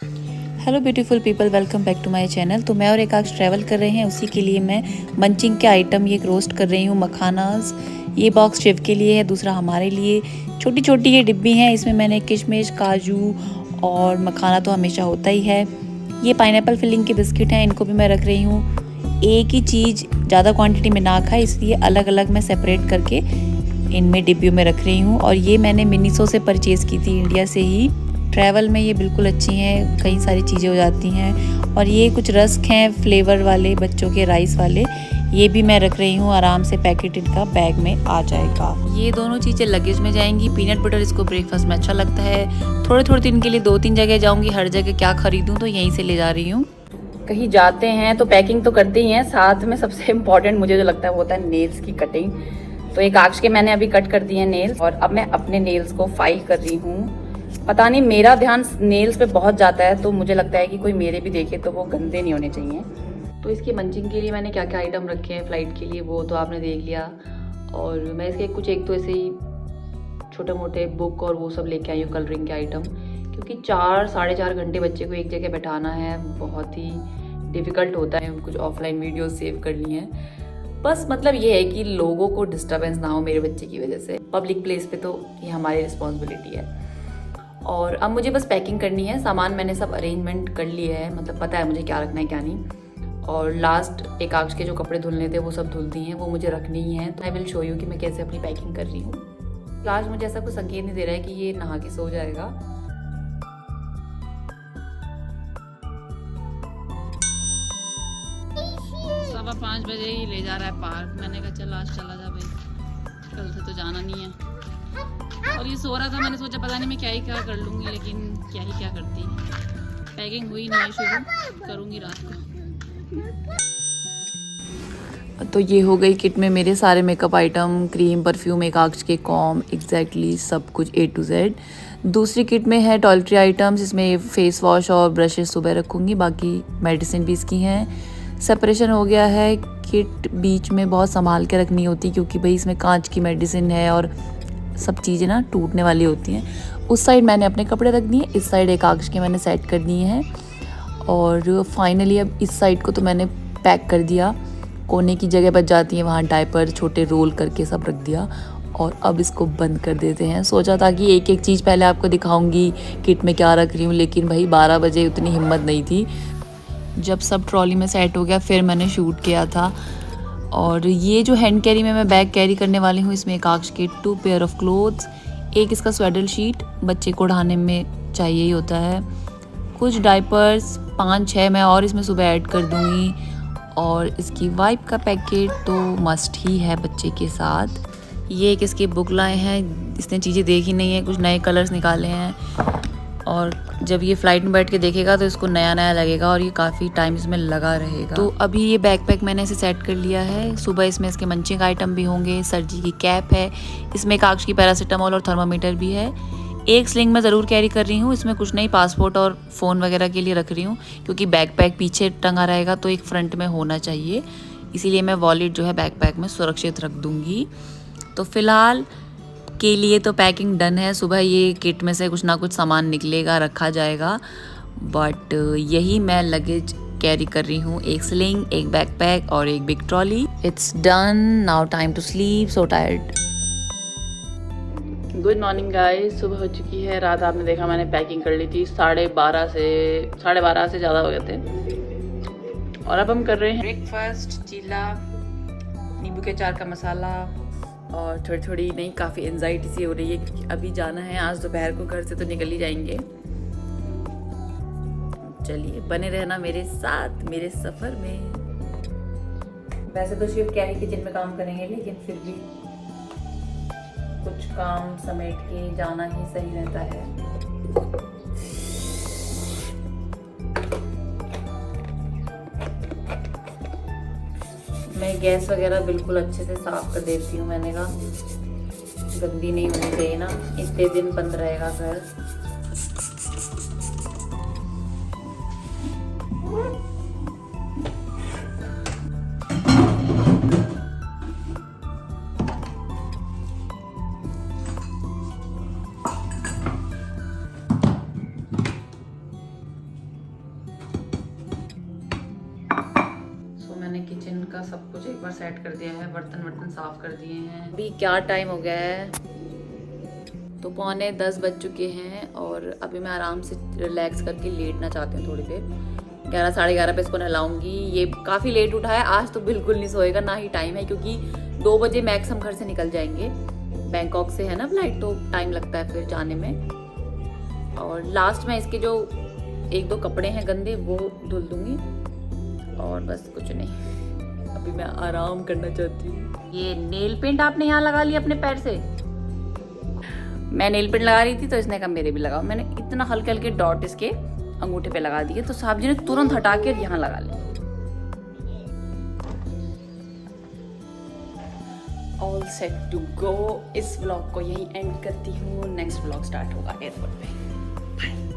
Hello beautiful people, welcome back to my channel. तो मैं और एकाक्ष ट्रैवल कर रहे हैं, उसी के लिए मैं मंचिंग के आइटम ये रोस्ट कर रही हूँ। मखानास, ये बॉक्स शिव के लिए है, दूसरा हमारे लिए। छोटी छोटी ये डिब्बी हैं, इसमें मैंने किशमिश, काजू और मखाना तो हमेशा होता ही है। ये पाइनएप्पल फिलिंग के बिस्किट हैं, इनको भी मैं रख रही हूँ। एक ही चीज़ ज़्यादा क्वान्टिटी में ना खाए, इसलिए अलग अलग मैं सेपरेट करके इनमें डिब्बियों में रख रही हूँ। और ये मैंने मिनीसो से परचेज़ की थी, इंडिया से ही। ट्रैवल में ये बिल्कुल अच्छी हैं, कई सारी चीज़ें हो जाती हैं। और ये कुछ रस्क हैं फ्लेवर वाले, बच्चों के राइस वाले, ये भी मैं रख रही हूँ। आराम से पैकेट इनका बैग में आ जाएगा। ये दोनों चीज़ें लगेज में जाएंगी। पीनट बटर इसको ब्रेकफास्ट में अच्छा लगता है। थोड़े थोड़े दिन के लिए 2-3 जगह जाऊँगी, हर जगह क्या खरीदूँ तो यहीं से ले जा रही हूँ। कहीं जाते हैं तो पैकिंग तो करते ही हैं, साथ में सबसे इम्पॉर्टेंट मुझे जो लगता है वो होता है नेल्स की कटिंग। तो एक आकाश के मैंने अभी कट कर दिए हैं नेल्स, और अब मैं अपने नेल्स को फाइल कर रही हूँ। पता नहीं, मेरा ध्यान नेल्स पे बहुत जाता है, तो मुझे लगता है कि कोई मेरे भी देखे तो वो गंदे नहीं होने चाहिए। तो इसकी मंचिंग के लिए मैंने क्या क्या आइटम रखे हैं फ्लाइट के लिए, वो तो आपने देख लिया। और मैं इसके कुछ एक तो ऐसे ही छोटे मोटे बुक और वो सब लेके आई हूँ, कलरिंग के आइटम। क्योंकि 4-4.5 घंटे बच्चे को एक जगह बैठाना है, बहुत ही डिफ़िकल्ट होता है। कुछ ऑफलाइन वीडियो सेव कर ली हैं। बस मतलब ये है कि लोगों को डिस्टर्बेंस ना हो मेरे बच्चे की वजह से। पब्लिक प्लेस पे तो ये हमारी रिस्पॉन्सिबिलिटी है। और अब मुझे बस पैकिंग करनी है। सामान मैंने सब अरेंजमेंट कर लिया है, मतलब पता है मुझे क्या रखना है क्या नहीं। और लास्ट एकाक्ष के जो कपड़े धुलने थे वो सब धुल दिए हैं, वो मुझे रखनी ही है। तो आई विल शो यू कि मैं कैसे अपनी पैकिंग कर रही हूँ। आज मुझे ऐसा कुछ संकेत नहीं दे रहा है कि ये नहा के सो जाएगा। 5:15 बजे ही ले जा रहा है पार्क। मैंने कहा चल आज चला जा भाई, कल से तो जाना नहीं है। और ये सो रहा था, मैंने सोचा पता नहीं मैं क्या कर लूँगी, लेकिन क्या करती। पैकिंग हुई नहीं है, शुरू करूँगी रात को। तो ये हो गई किट में मेरे सारे मेकअप आइटम, क्रीम, परफ्यूम, एकाक्ष के कॉम, एग्जैक्टली सब कुछ A to Z। दूसरी किट में है टॉयलेटरी आइटम्स, इसमें फेस वॉश और ब्रशेस सुबह रखूँगी, बाकी मेडिसिन भी इसकी हैं। सेपरेशन हो गया है। किट बीच में बहुत संभाल के रखनी होती, क्योंकि भाई इसमें कांच की मेडिसिन है और सब चीज़ें ना टूटने वाली होती हैं। उस साइड मैंने अपने कपड़े रख दिए, इस साइड एकाक्ष के मैंने सेट कर दिए हैं। और फाइनली अब इस साइड को तो मैंने पैक कर दिया। कोने की जगह बच जाती है, वहाँ डायपर छोटे रोल करके सब रख दिया। और अब इसको बंद कर देते हैं। सोचा था कि एक एक चीज़ पहले आपको दिखाऊंगी किट में क्या रख रही हूँ, लेकिन भाई 12 बजे उतनी हिम्मत नहीं थी। जब सब ट्रॉली में सेट हो गया फिर मैंने शूट किया था। और ये जो हैंड कैरी में मैं बैग कैरी करने वाली हूँ, इसमें एकाक्ष के 2 पेयर ऑफ क्लोथ्स, एक इसका स्वेडल शीट, बच्चे को ओढ़ाने में चाहिए ही होता है, कुछ डायपर्स 5-6 मैं और इसमें सुबह ऐड कर दूँगी। और इसकी वाइप का पैकेट तो मस्ट ही है बच्चे के साथ। ये एक इसके बुक लाए हैं, इसने चीज़ें देखी नहीं है, कुछ नए कलर्स निकाले हैं। और जब ये फ्लाइट में बैठ के देखेगा तो इसको नया नया लगेगा, और ये काफ़ी टाइम इसमें लगा रहेगा। तो अभी ये बैकपैक मैंने इसे सेट कर लिया है। सुबह इसमें इसके मंचिंग आइटम भी होंगे, सर्दी की कैप है, इसमें एकाक्ष की पैरासीटामोल और थर्मामीटर भी है। एक स्लिंग मैं ज़रूर कैरी कर रही हूँ, इसमें कुछ नहीं, पासपोर्ट और फ़ोन वगैरह के लिए रख रही हूँ, क्योंकि बैकपैक पीछे टंगा रहेगा तो एक फ्रंट में होना चाहिए, इसीलिए मैं वॉलेट जो है बैकपैक में सुरक्षित रख दूँगी। तो फ़िलहाल के लिए तो पैकिंग डन है। सुबह ये किट में से कुछ ना कुछ सामान निकलेगा, रखा जाएगा। बट यही मैं लगेज कैरी कर रही हूँ, एक स्लिंग, एक बैकपैक और एक big trolley. It's done, now time to sleep, so tired. Good morning guys, सुबह हो चुकी है। रात आपने देखा मैंने पैकिंग कर ली थी, 12:30 से ज़्यादा हो गए थे। और अब हम कर रहे हैं ब्रेकफास्ट, चीला, नींबू के अचार का मसाला। और थोड़ी नहीं, काफ़ी एंजाइटी सी हो रही है, क्योंकि अभी जाना है आज दोपहर को, घर से तो निकल ही जाएंगे। चलिए बने रहना मेरे साथ मेरे सफ़र में। वैसे तो शिव कैरी किचन में काम करेंगे, लेकिन फिर भी कुछ काम समेट के जाना ही सही रहता है। मैं गैस वगैरह बिल्कुल अच्छे से साफ कर देती हूँ, मैंने कहा गंदी नहीं होनी चाहिए ना, इतने दिन बंद रहेगा घर। किचन का सब कुछ एक बार सेट कर दिया है, बर्तन वर्तन साफ कर दिए हैं। अभी क्या टाइम हो गया है, तो 9:45 बज चुके हैं और अभी मैं आराम से रिलैक्स करके लेटना चाहती हूँ थोड़ी देर। 11 साढ़े 11 पे इसको नहलाऊंगी। ये काफ़ी लेट उठा है आज, तो बिल्कुल नहीं सोएगा, ना ही टाइम है, क्योंकि 2 बजे मैक्स हम घर से निकल जाएंगे। बैंकॉक से है ना फ्लाइट, तो टाइम लगता है फिर जाने में। और लास्ट में इसके जो 1-2 कपड़े हैं गंदे वो धुल दूंगी, और बस कुछ नहीं, अभी मैं आराम करना चाहती हूँ। ये नेल पेंट आपने यहाँ लगा लिया अपने पैर से। मैं नेल पेंट लगा रही थी तो इसने कहा मेरे भी लगाओ। मैंने इतना हल्के हल्के डॉट इसके अंगूठे पे लगा दिए, तो साहब जी ने तुरंत हटा के यहाँ लगा लिया। All set to go. इस व्लॉग को यहीं एंड करती हूँ, नेक्स्ट व्लॉग स्टार्ट होगा एयरपोर्ट पे। बाय।